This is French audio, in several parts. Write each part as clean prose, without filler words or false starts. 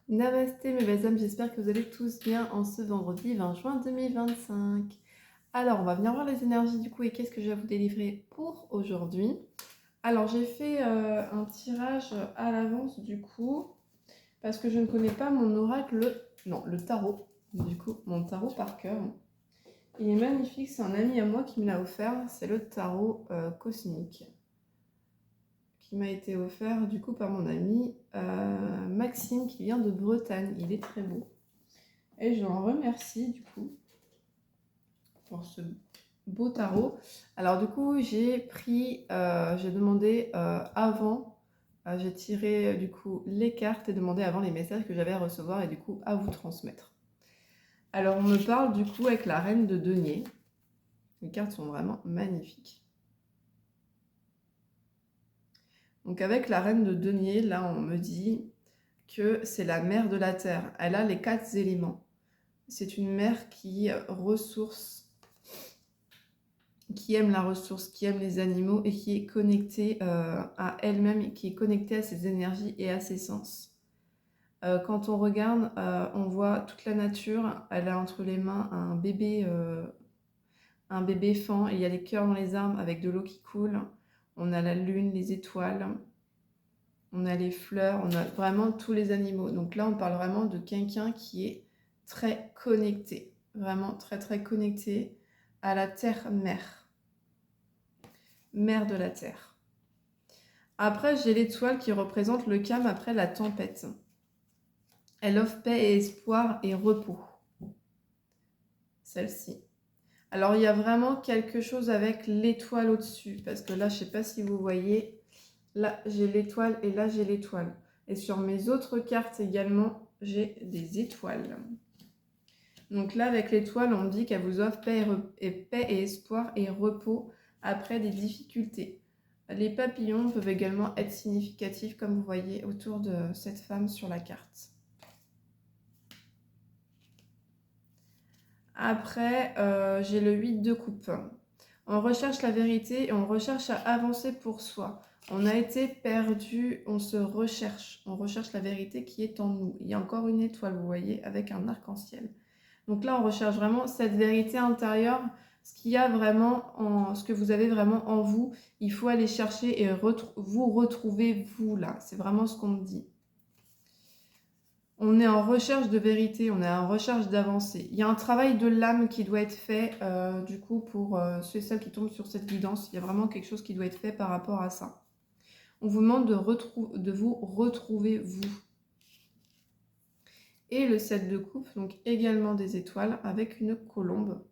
Namasté mes belles âmes, j'espère que vous allez tous bien en ce vendredi 20 juin 2025. Alors, on va venir voir les énergies du coup et qu'est-ce que je vais vous délivrer pour aujourd'hui. Alors, j'ai fait un tirage à l'avance du coup, parce que je ne connais pas mon oracle, non, le tarot, du coup, mon tarot par cœur. Il est magnifique, c'est un ami à moi qui me l'a offert, c'est le tarot cosmique, qui m'a été offert du coup par mon ami Maxime qui vient de Bretagne. Il est très beau. Et je l'en remercie du coup pour ce beau tarot. Alors du coup j'ai demandé avant, j'ai tiré du coup les cartes et demandé avant les messages que j'avais à recevoir et du coup à vous transmettre. Alors on me parle du coup avec la reine de denier. Les cartes sont vraiment magnifiques. Donc avec la reine de denier, là on me dit que c'est la mère de la terre. Elle a les 4 éléments. C'est une mère qui ressource, qui aime la ressource, qui aime les animaux et qui est connectée à elle-même, qui est connectée à ses énergies et à ses sens. Quand on regarde, on voit toute la nature. Elle a entre les mains un bébé fan. Il y a les cœurs dans les arbres avec de l'eau qui coule. On a la lune, les étoiles. On a les fleurs. On a vraiment tous les animaux. Donc là, on parle vraiment de quelqu'un qui est très connecté. Vraiment très très connecté à la terre-mère. Mère de la terre. Après, j'ai l'étoile qui représente le calme après la tempête. Elle offre paix et espoir et repos. Celle-ci. Alors, il y a vraiment quelque chose avec l'étoile au-dessus. Parce que là, je ne sais pas si vous voyez. Là, j'ai l'étoile et là, j'ai l'étoile. Et sur mes autres cartes également, j'ai des étoiles. Donc là, avec l'étoile, on me dit qu'elle vous offre paix et espoir et repos après des difficultés. Les papillons peuvent également être significatifs, comme vous voyez autour de cette femme sur la carte. Après, j'ai le 8 de coupe. On recherche la vérité et on recherche à avancer pour soi. On a été perdu, on se recherche. On recherche la vérité qui est en nous. Il y a encore une étoile, vous voyez, avec un arc-en-ciel. Donc là, on recherche vraiment cette vérité intérieure, ce qu'il y a vraiment, ce que vous avez vraiment en vous. Il faut aller chercher et vous retrouver vous là. C'est vraiment ce qu'on me dit. On est en recherche de vérité, on est en recherche d'avancée. Il y a un travail de l'âme qui doit être fait, du coup, pour ceux et celles qui tombent sur cette guidance. Il y a vraiment quelque chose qui doit être fait par rapport à ça. On vous demande de vous retrouver vous. Et le 7 de coupe, donc également des étoiles avec une colombe.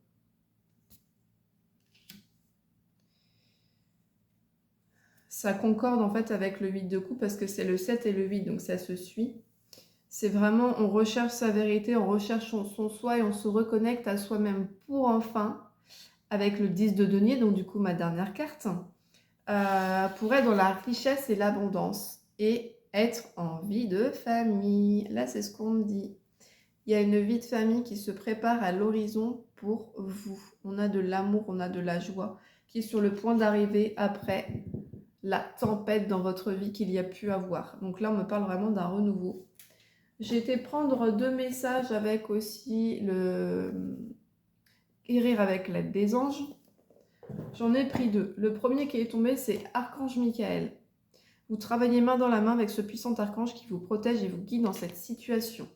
Ça concorde en fait avec le 8 de coupe parce que c'est le 7 et le 8, donc ça se suit. C'est vraiment, on recherche sa vérité, on recherche son soi et on se reconnecte à soi-même pour enfin, avec le 10 de denier, donc du coup ma dernière carte, pour être dans la richesse et l'abondance et être en vie de famille. Là, c'est ce qu'on me dit. Il y a une vie de famille qui se prépare à l'horizon pour vous. On a de l'amour, on a de la joie qui est sur le point d'arriver après la tempête dans votre vie qu'il y a pu avoir. Donc là, on me parle vraiment d'un renouveau. J'ai été prendre 2 messages avec aussi le guérir avec l'aide des anges. J'en ai pris 2. Le premier qui est tombé, c'est Archange Michael. Vous travaillez main dans la main avec ce puissant archange qui vous protège et vous guide dans cette situation.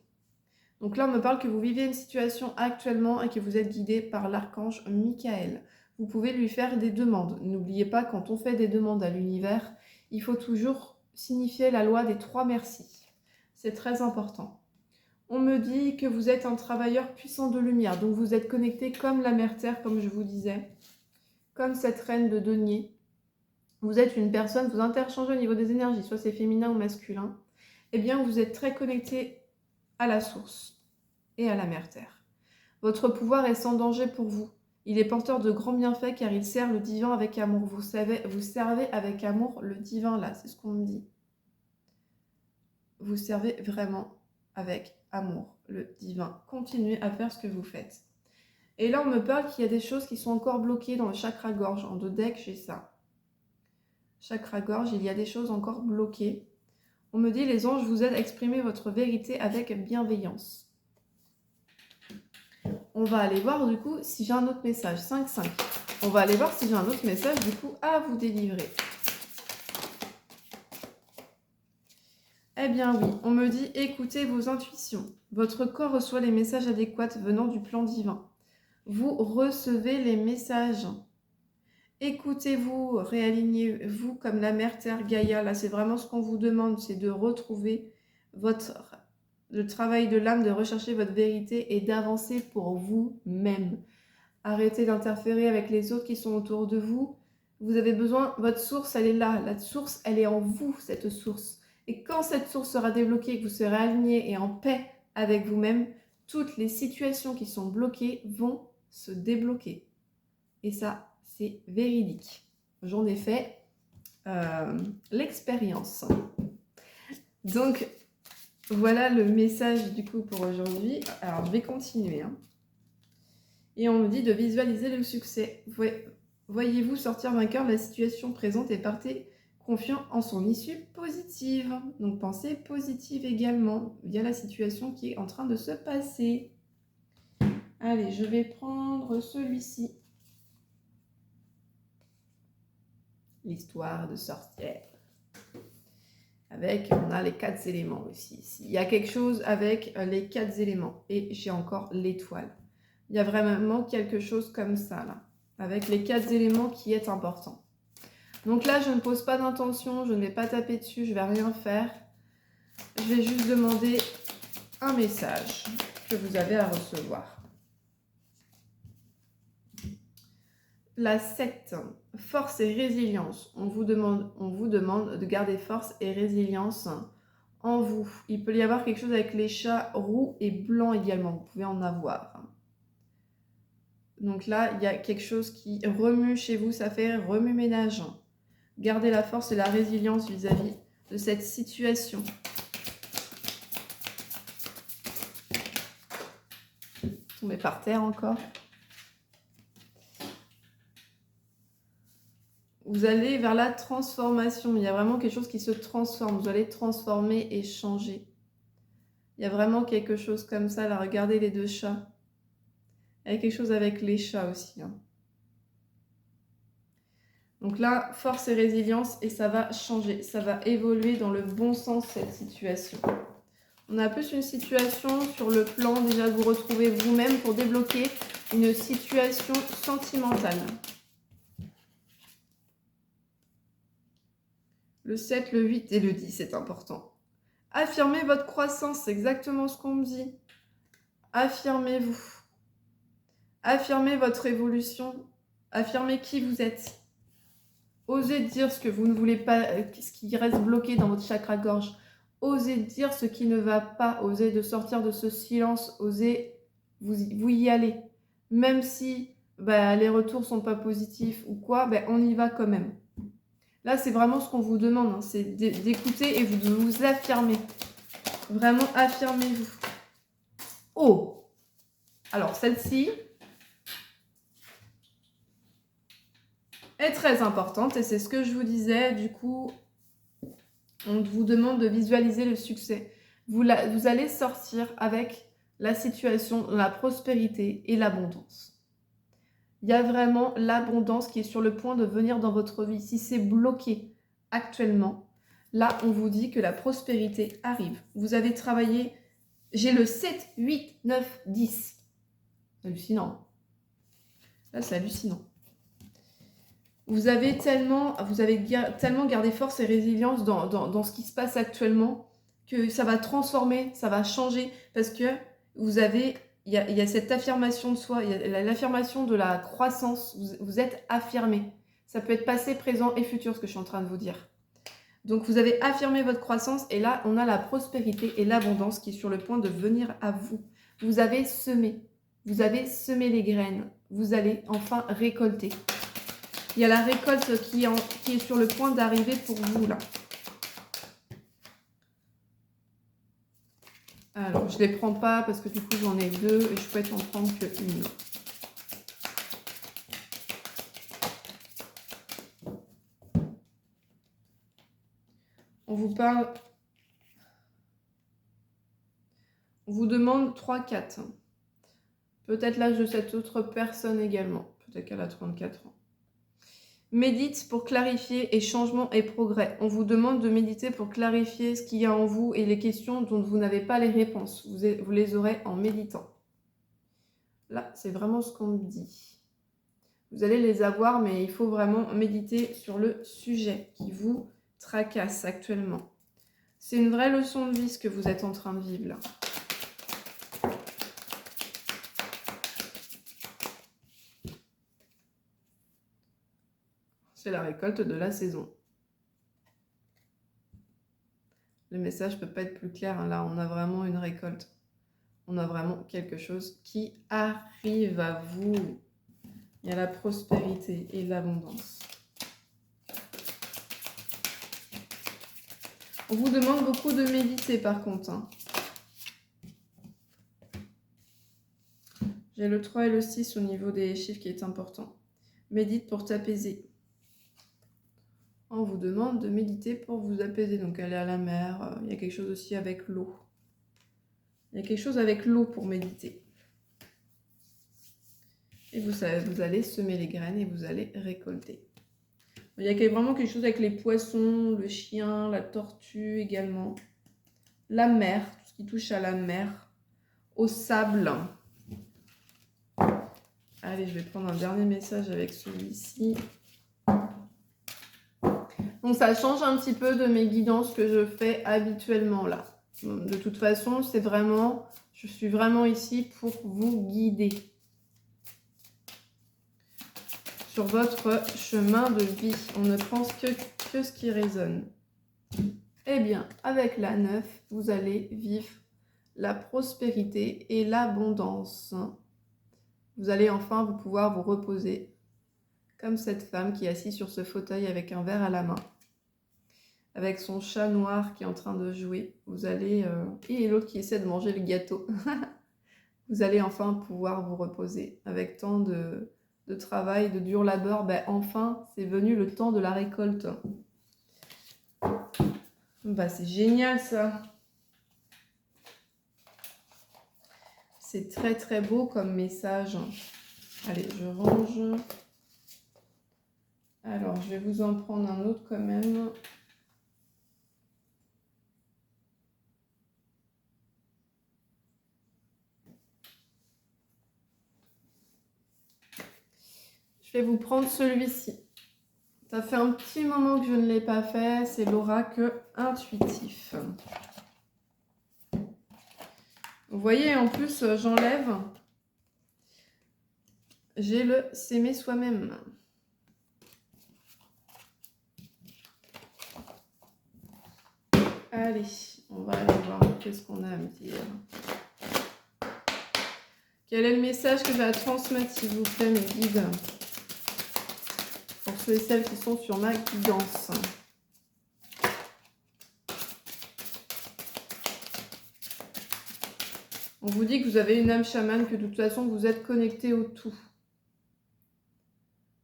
Donc là, on me parle que vous vivez une situation actuellement et que vous êtes guidé par l'archange Michael. Vous pouvez lui faire des demandes. N'oubliez pas, quand on fait des demandes à l'univers, il faut toujours signifier la loi des 3 merci. C'est très important. On me dit que vous êtes un travailleur puissant de lumière, donc vous êtes connecté comme la mère Terre, comme je vous disais, comme cette reine de denier. Vous êtes une personne, vous interchangez au niveau des énergies, soit c'est féminin ou masculin. Eh bien, vous êtes très connecté à la source et à la mère Terre. Votre pouvoir est sans danger pour vous. Il est porteur de grands bienfaits car il sert le divin avec amour. Vous servez avec amour le divin là, c'est ce qu'on me dit. Vous servez vraiment avec amour le divin. Continuez à faire ce que vous faites. Et là, on me parle qu'il y a des choses qui sont encore bloquées dans le chakra gorge. En 2 decks, j'ai ça. Chakra gorge, il y a des choses encore bloquées. On me dit, les anges vous aident à exprimer votre vérité avec bienveillance. On va aller voir du coup si j'ai un autre message. 5-5. On va aller voir si j'ai un autre message du coup à vous délivrer. Eh bien oui, on me dit écoutez vos intuitions. Votre corps reçoit les messages adéquats venant du plan divin. Vous recevez les messages. Écoutez-vous, réalignez-vous comme la mère Terre Gaïa. Là, c'est vraiment ce qu'on vous demande, c'est de retrouver le travail de l'âme, de rechercher votre vérité et d'avancer pour vous-même. Arrêtez d'interférer avec les autres qui sont autour de vous. Vous avez besoin, votre source, elle est là. La source, elle est en vous, cette source. Et quand cette source sera débloquée, que vous serez aligné et en paix avec vous-même, toutes les situations qui sont bloquées vont se débloquer. Et ça, c'est véridique. J'en ai fait l'expérience. Donc, voilà le message du coup pour aujourd'hui. Alors, je vais continuer. Et on me dit de visualiser le succès. Voyez-vous sortir vainqueur de la situation présente et partez confiant en son issue positive. Donc, pensez positive également via la situation qui est en train de se passer. Allez, je vais prendre celui-ci. L'histoire de sorcière. Avec, on a les 4 éléments aussi ici. Il y a quelque chose avec les 4 éléments. Et j'ai encore l'étoile. Il y a vraiment quelque chose comme ça, là. Avec les 4 éléments qui est important. Donc là, je ne pose pas d'intention. Je ne vais pas taper dessus. Je ne vais rien faire. Je vais juste demander un message que vous avez à recevoir. La 7, force et résilience. On vous demande de garder force et résilience en vous. Il peut y avoir quelque chose avec les chats roux et blancs également. Vous pouvez en avoir. Donc là, il y a quelque chose qui remue chez vous. Ça fait remue-ménage. Gardez la force et la résilience vis-à-vis de cette situation. Tombez par terre encore. Vous allez vers la transformation. Il y a vraiment quelque chose qui se transforme. Vous allez transformer et changer. Il y a vraiment quelque chose comme ça. Là, regardez les 2 chats. Il y a quelque chose avec les chats aussi. Donc là, force et résilience. Et ça va changer. Ça va évoluer dans le bon sens, cette situation. On a plus une situation sur le plan déjà de vous retrouver vous-même pour débloquer une situation sentimentale. Le 7, le 8 et le 10, c'est important. Affirmez votre croissance, c'est exactement ce qu'on me dit. Affirmez-vous. Affirmez votre évolution. Affirmez qui vous êtes. Osez dire ce que vous ne voulez pas, ce qui reste bloqué dans votre chakra-gorge. Osez dire ce qui ne va pas. Osez de sortir de ce silence. Osez vous y aller. Même si les retours ne sont pas positifs ou quoi, on y va quand même. Là, c'est vraiment ce qu'on vous demande, c'est d'écouter et de vous affirmer. Vraiment, affirmez-vous. Oh! Alors, celle-ci est très importante et c'est ce que je vous disais. Du coup, on vous demande de visualiser le succès. Vous allez sortir avec la situation, la prospérité et l'abondance. Il y a vraiment l'abondance qui est sur le point de venir dans votre vie. Si c'est bloqué actuellement, là, on vous dit que la prospérité arrive. Vous avez travaillé, j'ai le 7, 8, 9, 10. C'est hallucinant. Là, c'est hallucinant. Vous avez tellement gardé force et résilience dans ce qui se passe actuellement que ça va transformer, ça va changer parce que vous avez... Il y a cette affirmation de soi, il y a l'affirmation de la croissance, vous êtes affirmé. Ça peut être passé, présent et futur, ce que je suis en train de vous dire. Donc, vous avez affirmé votre croissance et là, on a la prospérité et l'abondance qui est sur le point de venir à vous. Vous avez semé les graines, vous allez enfin récolter. Il y a la récolte qui est sur le point d'arriver pour vous, là. Alors, je ne les prends pas parce que du coup, j'en ai 2 et je peux en prendre qu'une. On vous parle On vous demande 3-4. Peut-être l'âge de cette autre personne également. Peut-être qu'elle a 34 ans. Médite pour clarifier et changement et progrès. On vous demande de méditer pour clarifier ce qu'il y a en vous et les questions dont vous n'avez pas les réponses. Vous les aurez en méditant. Là, c'est vraiment ce qu'on me dit. Vous allez les avoir, mais il faut vraiment méditer sur le sujet qui vous tracasse actuellement. C'est une vraie leçon de vie ce que vous êtes en train de vivre là. C'est la récolte de la saison. Le message ne peut pas être plus clair. Hein. Là, on a vraiment une récolte. On a vraiment quelque chose qui arrive à vous. Il y a la prospérité et l'abondance. On vous demande beaucoup de méditer par contre. Hein. J'ai le 3 et le 6 au niveau des chiffres qui est important. Médite pour t'apaiser. On vous demande de méditer pour vous apaiser. Donc aller à la mer, il y a quelque chose aussi avec l'eau. Il y a quelque chose avec l'eau pour méditer. Et vous allez semer les graines et vous allez récolter. Il y a vraiment quelque chose avec les poissons, le chien, la tortue également. La mer, tout ce qui touche à la mer, au sable. Allez, je vais prendre un dernier message avec celui-ci. Donc ça change un petit peu de mes guidances que je fais habituellement là. De toute façon, c'est vraiment, je suis vraiment ici pour vous guider sur votre chemin de vie. On ne pense que ce qui résonne. Eh bien, avec la 9, vous allez vivre la prospérité et l'abondance. Vous allez enfin pouvoir vous reposer comme cette femme qui est assise sur ce fauteuil avec un verre à la main, avec son chat noir qui est en train de jouer. Vous allez... Et l'autre qui essaie de manger le gâteau. Vous allez enfin pouvoir vous reposer avec tant de travail, de dur labeur. Ben, enfin, c'est venu le temps de la récolte. Bah, c'est génial ça. C'est très très beau comme message. Allez, je range. Alors, je vais vous en prendre un autre quand même. Je vais vous prendre celui-ci. Ça fait un petit moment que je ne l'ai pas fait. C'est l'oracle intuitif. Vous voyez, en plus, j'enlève. J'ai le s'aimer soi-même. Allez, on va aller voir qu'est-ce qu'on a à me dire. Quel est le message que j'ai à transmettre, s'il vous plaît, mes guides, pour ceux et celles qui sont sur ma guidance. On vous dit que vous avez une âme chamane, que de toute façon, vous êtes connecté au tout.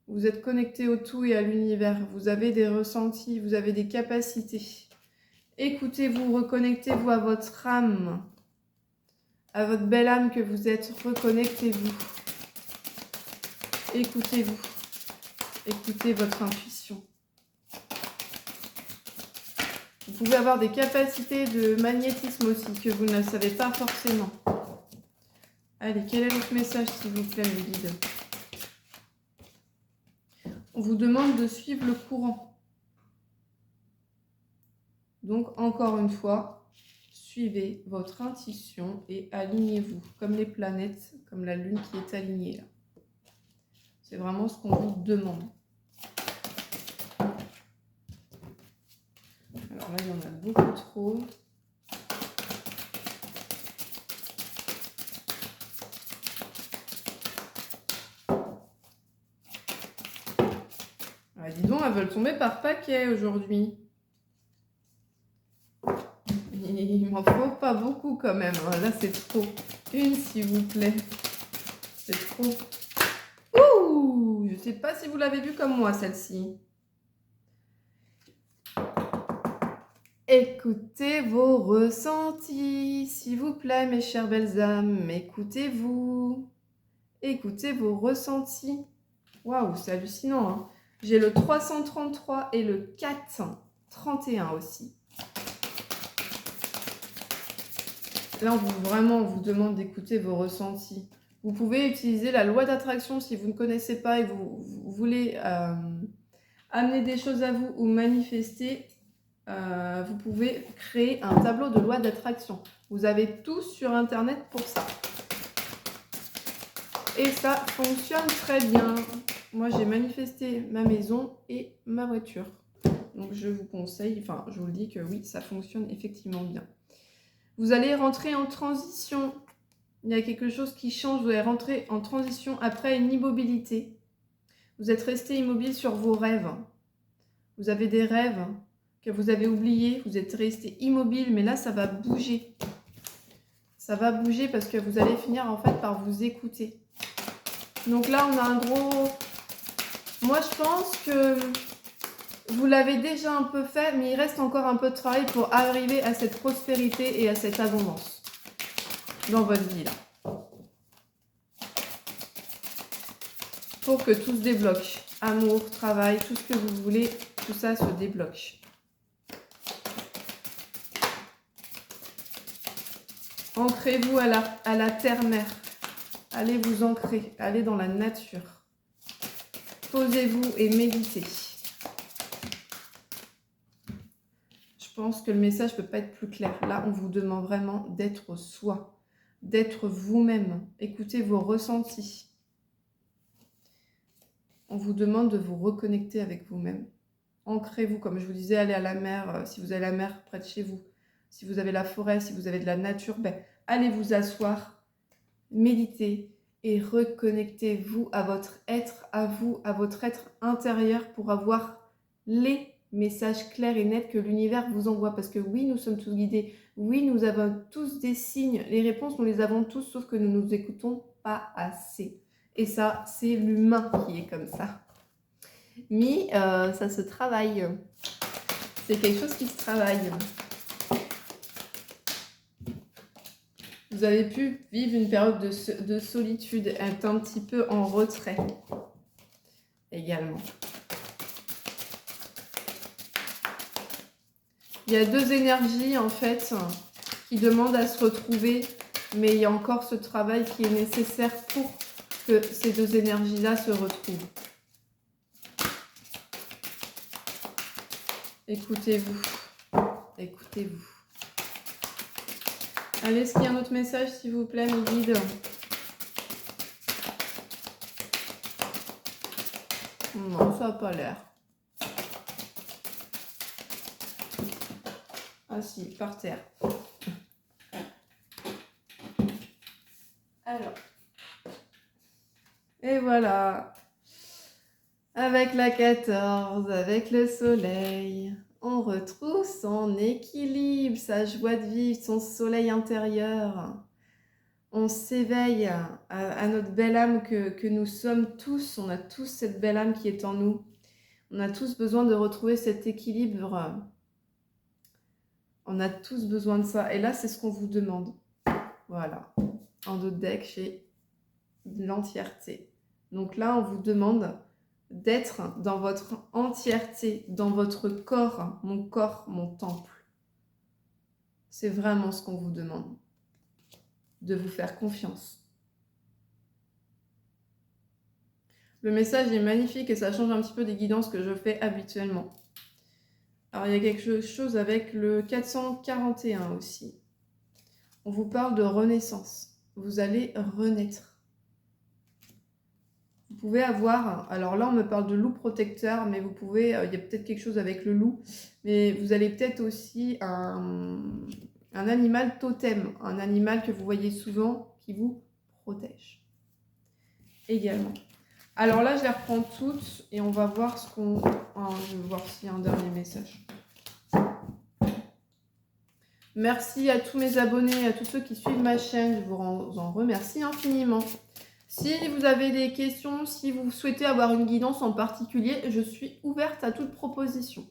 Vous êtes connecté au tout et à l'univers. Vous avez des ressentis, vous avez des capacités. Écoutez-vous, reconnectez-vous à votre âme, à votre belle âme que vous êtes. Reconnectez-vous. Écoutez-vous. Écoutez votre intuition. Vous pouvez avoir des capacités de magnétisme aussi que vous ne savez pas forcément. Allez, quel est votre message, s'il vous plaît, mes guides? On vous demande de suivre le courant. Donc, encore une fois, suivez votre intuition et alignez-vous, comme les planètes, comme la Lune qui est alignée là. C'est vraiment ce qu'on vous demande. Alors là, il y en a beaucoup trop. Ah, dis donc, elles veulent tomber par paquet aujourd'hui. Il m'en faut pas beaucoup quand même. Là, c'est trop. Une, s'il vous plaît. C'est trop. Ouh! Je sais pas si vous l'avez vu comme moi, celle-ci. Écoutez vos ressentis, s'il vous plaît, mes chères belles âmes. Écoutez-vous. Écoutez vos ressentis. Waouh, c'est hallucinant, hein. J'ai le 333 et le 431 aussi. Là, on vous demande d'écouter vos ressentis. Vous pouvez utiliser la loi d'attraction si vous ne connaissez pas et vous voulez amener des choses à vous ou manifester. Vous pouvez créer un tableau de loi d'attraction. Vous avez tout sur Internet pour ça. Et ça fonctionne très bien. Moi, j'ai manifesté ma maison et ma voiture. Donc, je vous conseille, enfin, je vous le dis que oui, ça fonctionne effectivement bien. Vous allez rentrer en transition. Il y a quelque chose qui change. Vous allez rentrer en transition après une immobilité. Vous êtes resté immobile sur vos rêves. Vous avez des rêves que vous avez oubliés. Vous êtes resté immobile, mais là, ça va bouger. Ça va bouger parce que vous allez finir en fait par vous écouter. Donc là, on a un gros... Moi, je pense que vous l'avez déjà un peu fait, mais il reste encore un peu de travail pour arriver à cette prospérité et à cette abondance dans votre vie, là. Pour que tout se débloque. Amour, travail, tout ce que vous voulez, tout ça se débloque. Ancrez-vous à la terre-mère. Allez vous ancrer, allez dans la nature. Posez-vous et méditez. Je pense que le message ne peut pas être plus clair. Là, on vous demande vraiment d'être soi, d'être vous-même. Écoutez vos ressentis. On vous demande de vous reconnecter avec vous-même. Ancrez-vous, comme je vous disais, allez à la mer, si vous avez la mer près de chez vous. Si vous avez la forêt, si vous avez de la nature, ben, allez vous asseoir, méditez et reconnectez-vous à votre être, à vous, à votre être intérieur pour avoir les messages clairs et nets que l'univers vous envoie. Parce que oui, nous sommes tous guidés. Oui, nous avons tous des signes. Les réponses, nous les avons tous, sauf que nous ne nous écoutons pas assez. Et ça, c'est l'humain qui est comme ça. Mais ça se travaille. C'est quelque chose qui se travaille. Vous avez pu vivre une période de solitude, être un petit peu en retrait également. Il y a deux énergies en fait qui demandent à se retrouver, mais il y a encore ce travail qui est nécessaire pour que ces deux énergies-là se retrouvent. Écoutez-vous, écoutez-vous. Allez, est-ce qu'il y a un autre message, s'il vous plaît, mes guides? Non, ça n'a pas l'air. Ah si, par terre. Alors. Et voilà. Avec la 14, avec le soleil, on retrouve son équilibre, sa joie de vivre, son soleil intérieur. On s'éveille à notre belle âme que nous sommes tous. On a tous cette belle âme qui est en nous. On a tous besoin de retrouver cet équilibre. On a tous besoin de ça. Et là, c'est ce qu'on vous demande. Voilà. En dos de deck, j'ai l'entièreté. Donc là, on vous demande d'être dans votre entièreté, dans votre corps, mon temple. C'est vraiment ce qu'on vous demande. De vous faire confiance. Le message est magnifique et ça change un petit peu des guidances que je fais habituellement. Alors, il y a quelque chose avec le 441 aussi. On vous parle de renaissance. Vous allez renaître. Vous pouvez avoir, alors là on me parle de loup protecteur, mais vous pouvez, il y a peut-être quelque chose avec le loup, mais vous allez peut-être aussi un animal totem, un animal que vous voyez souvent qui vous protège également. Alors là je les reprends toutes et on va voir ce qu'on... Oh, je vais voir s'il y a un dernier message. Merci à tous mes abonnés, à tous ceux qui suivent ma chaîne, je vous en remercie infiniment. Si vous avez des questions, si vous souhaitez avoir une guidance en particulier, je suis ouverte à toute proposition.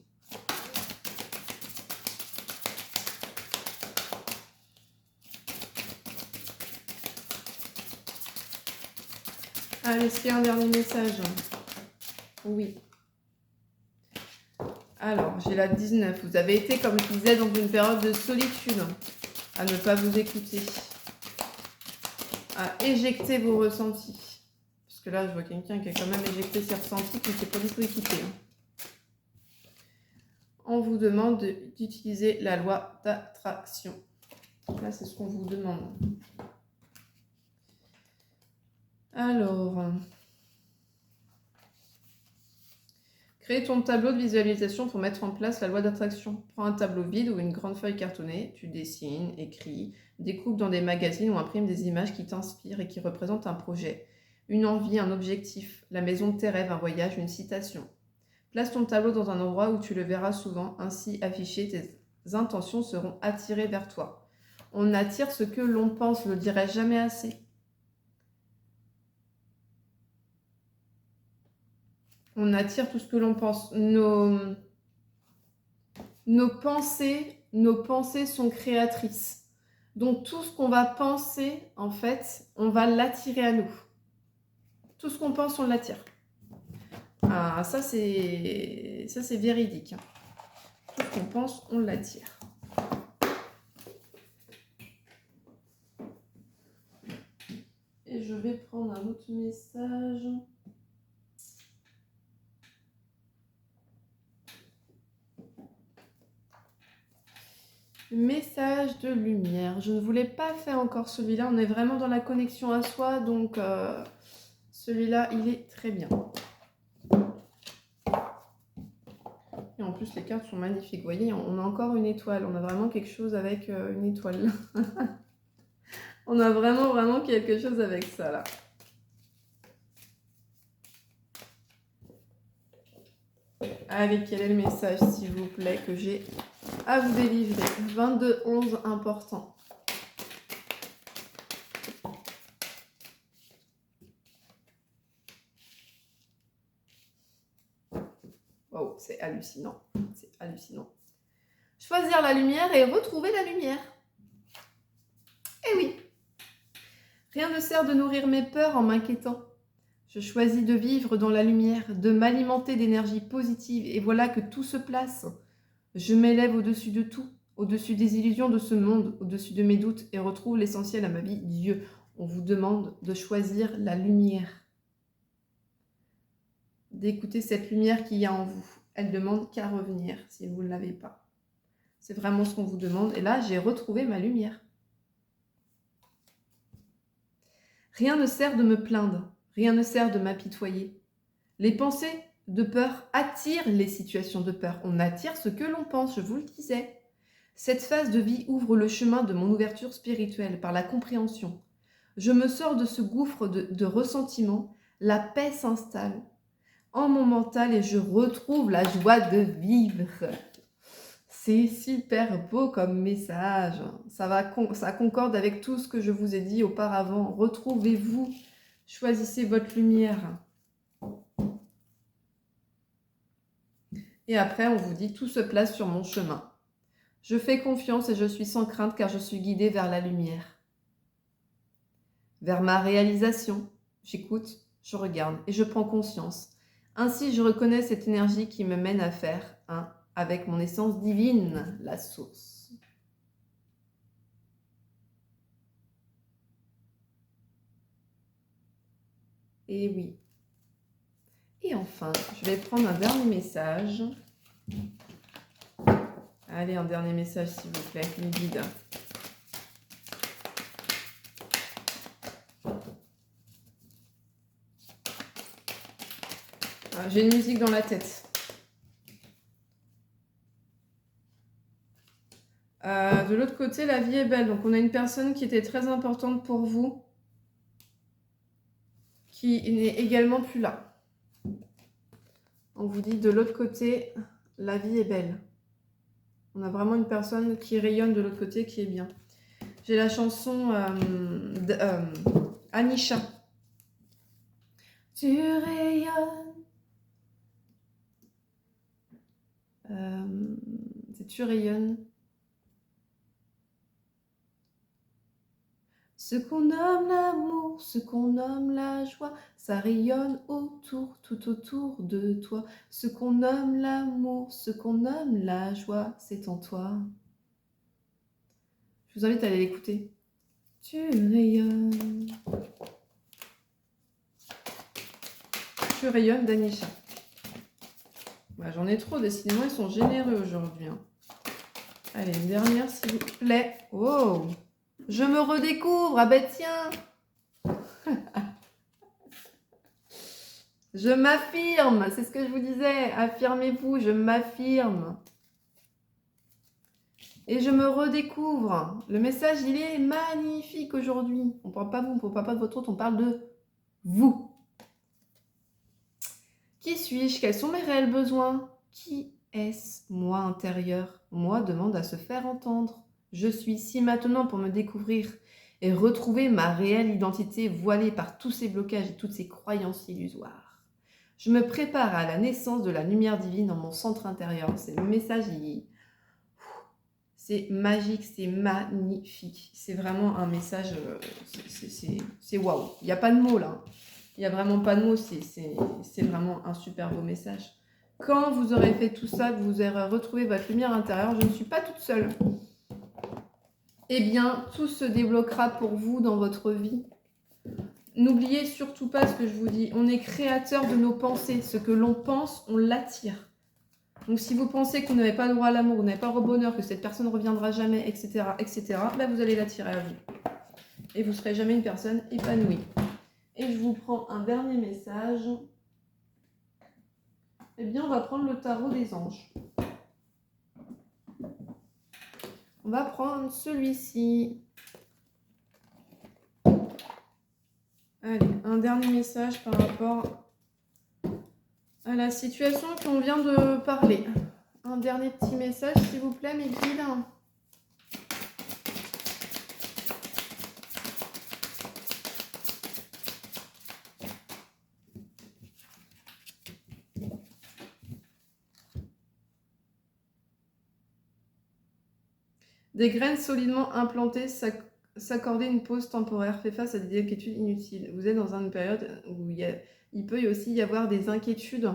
Allez, est-ce qu'il y a un dernier message? Oui. Alors, j'ai la 19. Vous avez été, comme je disais, dans une période de solitude, à ne pas vous écouter, à éjecter vos ressentis. Parce que là, je vois quelqu'un qui a quand même éjecté ses ressentis, qui ne s'est pas du tout écouté. On vous demande d'utiliser la loi d'attraction. Là, c'est ce qu'on vous demande. Alors, crée ton tableau de visualisation pour mettre en place la loi d'attraction. Prends un tableau vide ou une grande feuille cartonnée, tu dessines, écris, découpes dans des magazines ou imprimes des images qui t'inspirent et qui représentent un projet, une envie, un objectif, la maison de tes rêves, un voyage, une citation. Place ton tableau dans un endroit où tu le verras souvent, ainsi affiché, tes intentions seront attirées vers toi. On attire ce que l'on pense, je ne le dirai jamais assez. On attire tout ce que l'on pense. Nos pensées sont créatrices. Donc tout ce qu'on va penser, en fait, on va l'attirer à nous. Tout ce qu'on pense, on l'attire. Ah, ça c'est véridique. Tout ce qu'on pense, on l'attire. Et je vais prendre un autre message. Message de lumière. Je ne voulais pas faire encore celui-là. On est vraiment dans la connexion à soi. Donc, celui-là, il est très bien. Et en plus, les cartes sont magnifiques. Vous voyez, on a encore une étoile. On a vraiment quelque chose avec une étoile. On a vraiment quelque chose avec ça, là. Allez, quel est le message, s'il vous plaît, que j'ai à vous délivrer? 22-11, important. Wow, c'est hallucinant. C'est hallucinant. Choisir la lumière et retrouver la lumière. Eh oui. Rien ne sert de nourrir mes peurs en m'inquiétant. Je choisis de vivre dans la lumière, de m'alimenter d'énergie positive, et voilà que tout se place. Je m'élève au-dessus de tout, au-dessus des illusions de ce monde, au-dessus de mes doutes, et retrouve l'essentiel à ma vie, Dieu. On vous demande de choisir la lumière, d'écouter cette lumière qu'il y a en vous. Elle demande qu'à revenir, si vous ne l'avez pas. C'est vraiment ce qu'on vous demande, et là, j'ai retrouvé ma lumière. Rien ne sert de me plaindre, rien ne sert de m'apitoyer. Les pensées de peur attirent les situations de peur. On attire ce que l'on pense, je vous le disais. Cette phase de vie ouvre le chemin de mon ouverture spirituelle par la compréhension. Je me sors de ce gouffre de ressentiment, la paix s'installe en mon mental et je retrouve la joie de vivre. C'est super beau comme message. Ça concorde avec tout ce que je vous ai dit auparavant. Retrouvez-vous, choisissez votre lumière. Et après, on vous dit, tout se place sur mon chemin. Je fais confiance et je suis sans crainte car je suis guidée vers la lumière. Vers ma réalisation. J'écoute, je regarde et je prends conscience. Ainsi, je reconnais cette énergie qui me mène à faire un avec mon essence divine, la source. Et oui. Et enfin, je vais prendre un dernier message. Allez, un dernier message s'il vous plaît, mes guides. J'ai une musique dans la tête. De l'autre côté, la vie est belle. Donc, on a une personne qui était très importante pour vous, qui n'est également plus là. On vous dit de l'autre côté, la vie est belle. On a vraiment une personne qui rayonne de l'autre côté, qui est bien. J'ai la chanson Anisha. Tu rayonnes. Tu rayonnes. Ce qu'on nomme l'amour, ce qu'on nomme la joie, ça rayonne autour, tout autour de toi. Ce qu'on nomme l'amour, ce qu'on nomme la joie, c'est en toi. Je vous invite à aller l'écouter. Tu rayonnes. Tu rayonnes d'Anisha. Bah, j'en ai trop, décidément, ils sont généreux aujourd'hui. Hein. Allez, une dernière, s'il vous plaît. Oh, je me redécouvre. Ah ben tiens. Je m'affirme, c'est ce que je vous disais. Affirmez-vous, je m'affirme. Et je me redécouvre. Le message, il est magnifique aujourd'hui. On ne parle pas de vous, on ne parle pas de votre autre, on parle de vous. Qui suis-je? Quels sont mes réels besoins? Qui est-ce, moi intérieur? Moi demande à se faire entendre. Je suis ici maintenant pour me découvrir et retrouver ma réelle identité voilée par tous ces blocages et toutes ces croyances illusoires. Je me prépare à la naissance de la lumière divine dans mon centre intérieur. C'est le message, c'est magique, c'est magnifique. C'est vraiment un message, c'est waouh. Il n'y a pas de mots là. Il n'y a vraiment pas de mots, c'est vraiment un super beau message. Quand vous aurez fait tout ça, que vous aurez retrouvé votre lumière intérieure, je ne suis pas toute seule. Eh bien, tout se débloquera pour vous dans votre vie. N'oubliez surtout pas ce que je vous dis. On est créateur de nos pensées. Ce que l'on pense, on l'attire. Donc, si vous pensez que vous n'avez pas le droit à l'amour, vous n'avez pas le bonheur, que cette personne ne reviendra jamais, etc., bah, vous allez l'attirer à vous. Et vous ne serez jamais une personne épanouie. Et je vous prends un dernier message. Eh bien, on va prendre le tarot des anges. On va prendre celui-ci. Allez, un dernier message par rapport à la situation qu'on vient de parler. Un dernier petit message, s'il vous plaît, mes guides. Des graines solidement implantées, s'accorder une pause temporaire fait face à des inquiétudes inutiles. Vous êtes dans une période où il peut aussi y avoir des inquiétudes.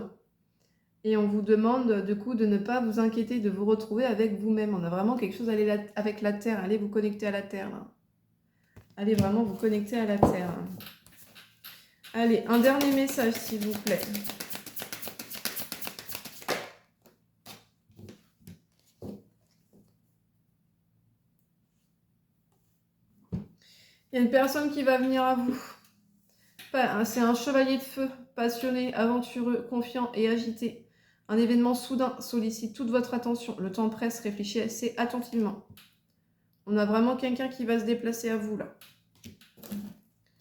Et on vous demande du coup de ne pas vous inquiéter, de vous retrouver avec vous-même. On a vraiment quelque chose à aller avec la terre. Allez vous connecter à la terre. Là. Allez vraiment vous connecter à la terre. Allez, un dernier message s'il vous plaît. Il y a une personne qui va venir à vous. C'est un chevalier de feu, passionné, aventureux, confiant et agité. Un événement soudain sollicite toute votre attention. Le temps presse, réfléchissez attentivement. On a vraiment quelqu'un qui va se déplacer à vous là.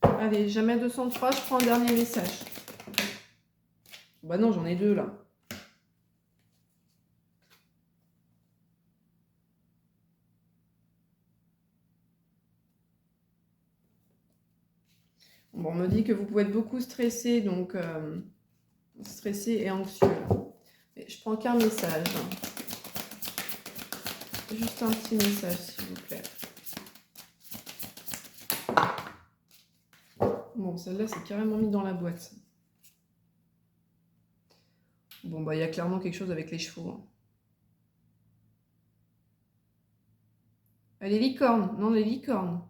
Allez, jamais 203, je prends un dernier message. Bah non, j'en ai deux là. Bon, on me dit que vous pouvez être beaucoup stressé, donc stressé et anxieux. Mais je prends qu'un message. Juste un petit message, s'il vous plaît. Bon, celle-là, c'est carrément mis dans la boîte. Bon, bah, il y a clairement quelque chose avec les chevaux. Hein. Ah, les licornes. Non, les licornes.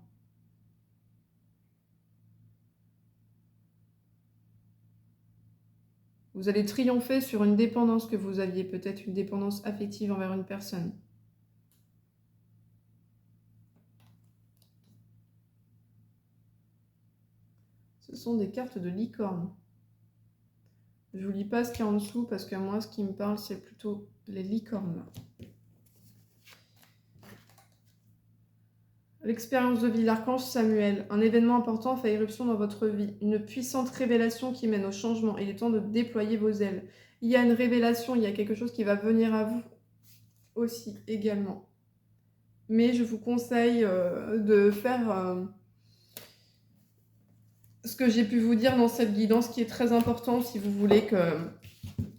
Vous allez triompher sur une dépendance que vous aviez, peut-être une dépendance affective envers une personne. Ce sont des cartes de licorne. Je ne vous lis pas ce qu'il y a en dessous parce que moi, ce qui me parle, c'est plutôt les licornes. Là. L'expérience de vie, l'archange Samuel. Un événement important fait irruption dans votre vie. Une puissante révélation qui mène au changement. Il est temps de déployer vos ailes. Il y a une révélation, il y a quelque chose qui va venir à vous aussi, également. Mais je vous conseille de faire ce que j'ai pu vous dire dans cette guidance qui est très important si vous voulez que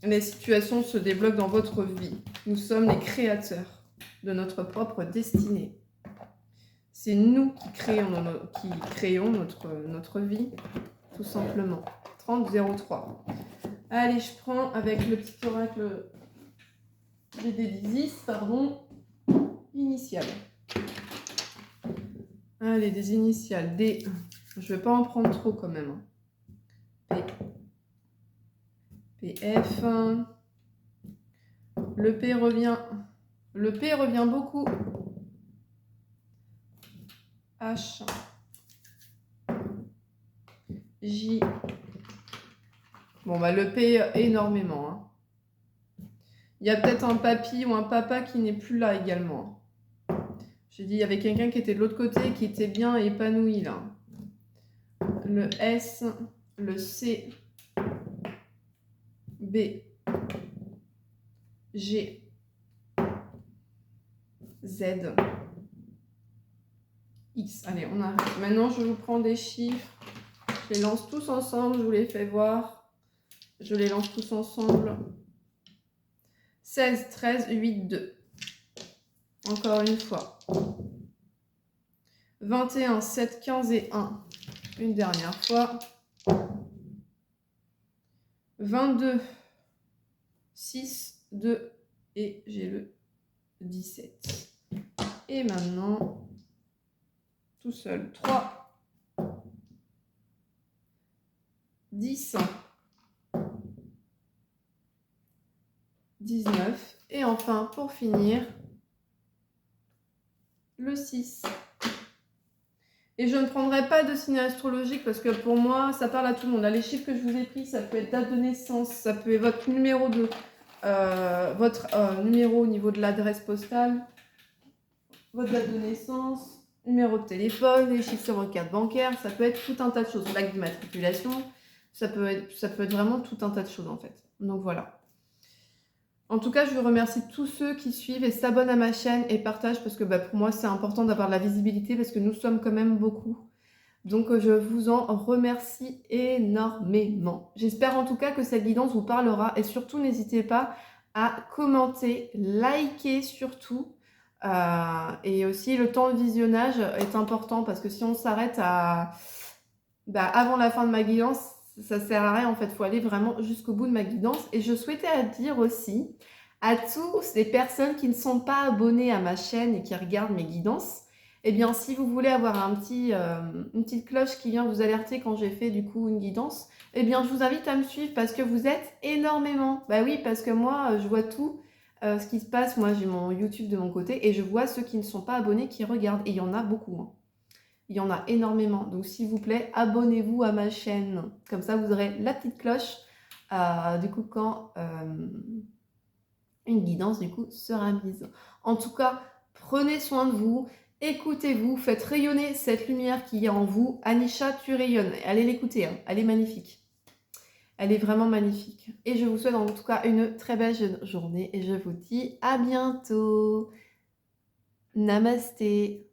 les situations se débloquent dans votre vie. Nous sommes les créateurs de notre propre destinée. C'est nous qui créons notre vie, tout simplement. 30-03. Allez, je prends avec le petit oracle des pardon, initiales. Allez, des initiales. D. Je vais pas en prendre trop quand même. P. PF. Le P revient. Le P revient beaucoup. H. J. Bon, bah le P énormément. Hein. Il y a peut-être un papy ou un papa qui n'est plus là également. J'ai dit, il y avait quelqu'un qui était de l'autre côté, qui était bien épanoui là. Le S, le C, B, G, Z, X. Allez, on arrête. Maintenant, je vous prends des chiffres. Je les lance tous ensemble, je vous les fais voir. Je les lance tous ensemble. 16, 13, 8, 2. Encore une fois. 21, 7, 15 et 1. Une dernière fois. 22, 6, 2 et j'ai le 17. Et maintenant, tout seul, 3, 10, 19 et enfin, pour finir, le 6. Et je ne prendrai pas de signe astrologique parce que pour moi, ça parle à tout le monde. Là, les chiffres que je vous ai pris, ça peut être date de naissance, ça peut être votre numéro numéro au niveau de l'adresse postale, votre date de naissance, numéro de téléphone, les chiffres sur votre carte bancaire, ça peut être tout un tas de choses. Plaque d'immatriculation, ça peut être vraiment tout un tas de choses en fait. Donc voilà. En tout cas, je vous remercie tous ceux qui suivent et s'abonnent à ma chaîne et partagent parce que pour moi, c'est important d'avoir de la visibilité parce que nous sommes quand même beaucoup. Donc, je vous en remercie énormément. J'espère en tout cas que cette guidance vous parlera et surtout, n'hésitez pas à commenter, liker surtout. Et aussi, le temps de visionnage est important parce que si on s'arrête avant la fin de ma guidance, ça sert à rien en fait, il faut aller vraiment jusqu'au bout de ma guidance. Et je souhaitais dire aussi à tous les personnes qui ne sont pas abonnées à ma chaîne et qui regardent mes guidances, eh bien si vous voulez avoir une petite cloche qui vient vous alerter quand j'ai fait du coup une guidance, eh bien je vous invite à me suivre parce que vous êtes énormément. Bah oui, parce que moi je vois tout ce qui se passe, moi j'ai mon YouTube de mon côté et je vois ceux qui ne sont pas abonnés qui regardent et il y en a beaucoup. Hein. Il y en a énormément. Donc, s'il vous plaît, abonnez-vous à ma chaîne. Comme ça, vous aurez la petite cloche. Du coup, quand une guidance, du coup, sera mise. En tout cas, prenez soin de vous. Écoutez-vous. Faites rayonner cette lumière qui est en vous. Anisha, tu rayonnes. Allez l'écouter. Hein. Elle est magnifique. Elle est vraiment magnifique. Et je vous souhaite en tout cas une très belle journée. Et je vous dis à bientôt. Namasté.